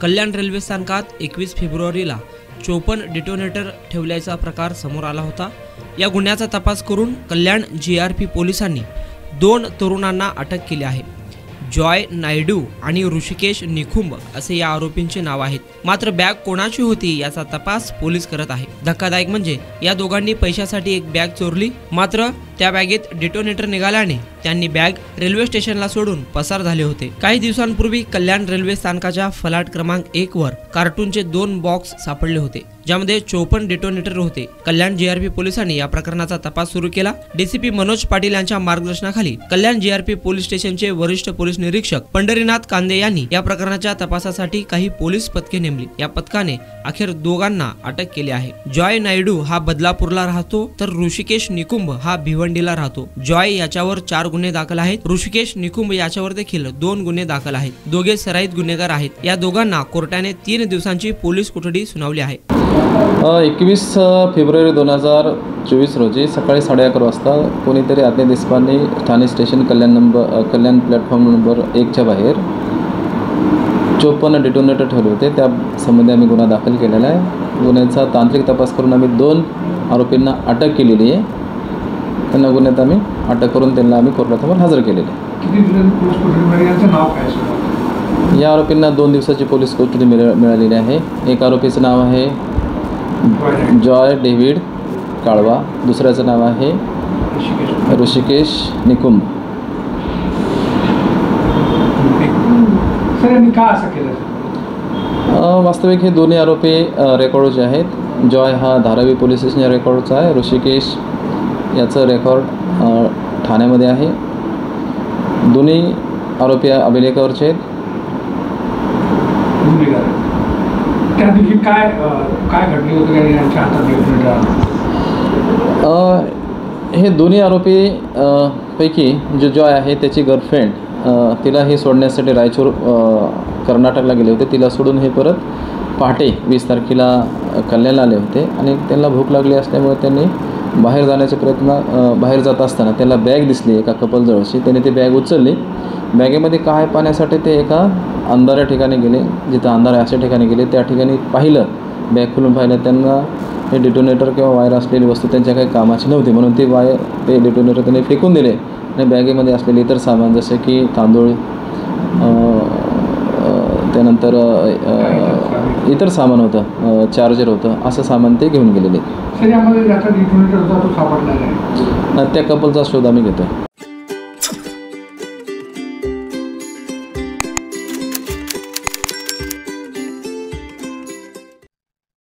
कल्याण railway स्थानकात 21 फेब्रुवारीला 54 detonator ठेवल्याचा प्रकार समोर आला होता। या गुन्ह्याचा तपास करून कल्याण जीआरपी पोलिसांनी 2 तरुणांना अटक केली आहे। जॉय नायडू आणि ऋषिकेश निखुंब असे या आरोपींचे नाव आहेत। मात्र बॅग कोणाची होती याचा तपास पोलीस करत आहे। धक्कादायक म्हणजे या दोघांनी पैशासाठी एक बॅग चोरली, मात्र त्या बॅगेत डिटोनेटर निघाल्याने त्यांनी बॅग रेल्वे स्टेशनला सोडून पसार झाले होते। काही दिवसांपूर्वी कल्याण रेल्वे स्थानकाच्या फलाट क्रमांक 1 वर कार्टूनचे 2 बॉक्स सापडले होते, ज्यामध्ये 54 डिटोनेटर होते। कल्याण जीआरपी पोलिसांनी या प्रकरणाचा तपास सुरू केला। डीसीपी मनोज पाटील यांच्या मार्गदर्शनाखाली कल्याण जीआरपी पोलीस स्टेशनचे वरिष्ठ पोलीस निरीक्षक पंढरीनाथ कांदे यांनी या प्रकरणाच्या तपासासाठी काही पोलीस पथके नेमली। या पथकाने अखेर दोघांना अटक केली आहे। जॉय नायडू हा बदलापूरला राहतो, तर ऋषिकेश निकुंभ हा भिवंडीला राहतो। जॉय याच्यावर 4 गुन्हे दाखल आहेत। ऋषिकेश निकुंभ याच्यावर देखील 2 गुन्हे दाखल आहेत। दोघे सराईत गुन्हेगार आहेत। या दोघांना कोर्टाने 3 दिवसांची पोलीस कोठडी सुनावली आहे। 21 फेब्रुवारी 2024 रोजी सकाळी 11:30 वाजता कोणीतरी अज्ञात इसमांनी ठाणे स्टेशन कल्याण प्लॅटफॉर्म नंबर 1च्या बाहेर 54 डिटोनेटर ठेवले होते। त्या संबंधी आम्ही गुन्हा दाखल केलेला आहे। गुन्ह्याचा तांत्रिक तपास करून आम्ही 2 आरोपींना अटक केलेली आहे। त्यांना गुन्ह्यात आम्ही अटक करून त्यांना आम्ही कोर्टासमोर हजर केलेले आहे। या आरोपींना 2 दिवसाची पोलीस कोठडी मिळालेली आहे। एक आरोपीचं नाव आहे जॉय डेव्हिड काळवा, दुसऱ्याचं नाव आहे ऋषिकेश निकुंभ। वास्तविक हे दोन्ही आरोपी रेकॉर्ड जे आहेत, जॉय हा धारावी पोलीस स्टेशनच्या रेकॉर्डचा आहे, ऋषिकेश याचं रेकॉर्ड ठाण्यामध्ये आहे। दोन्ही आरोपी अभिलेखावरचे आहेत। त्या दिवशी काय घडली होती यांच्या हातात? हे दोन्ही आरोपी पैकी जो जॉय आहे त्याची गर्लफ्रेंड, तिला हे सोडण्यासाठी रायचूर कर्नाटकला गेले होते। तिला सोडून हे परत पहाटे 20 तारखेला कल्याणला आले होते आणि त्यांना भूक लागली असल्यामुळे त्यांनी बाहेर जाण्याचे बाहेर जात असताना त्याला बॅग दिसली एका कपलजवळची। त्याने ती बॅग उचलली। बॅगेमध्ये काय पाहण्यासाठी ते एका अंधाऱ्या ठिकाणी गेले, जिथं अंधार आहे अशा ठिकाणी गेले। त्या ठिकाणी पाहिलं, बॅग खोलून पाहिलं, त्यांना हे डिटोनेटर किंवा वायर असलेली वस्तू त्यांच्या काही कामाची नव्हती, म्हणून ते डिटोनेटर त्यांनी फेकून दिले आणि बॅगेमध्ये असलेले इतर सामान जसे की तांदूळ, त्यानंतर इतर सामान होतं, चार्जर होतं, असं सामान ते घेऊन गेलेले। त्या कपलचा शोध आम्ही घेतो।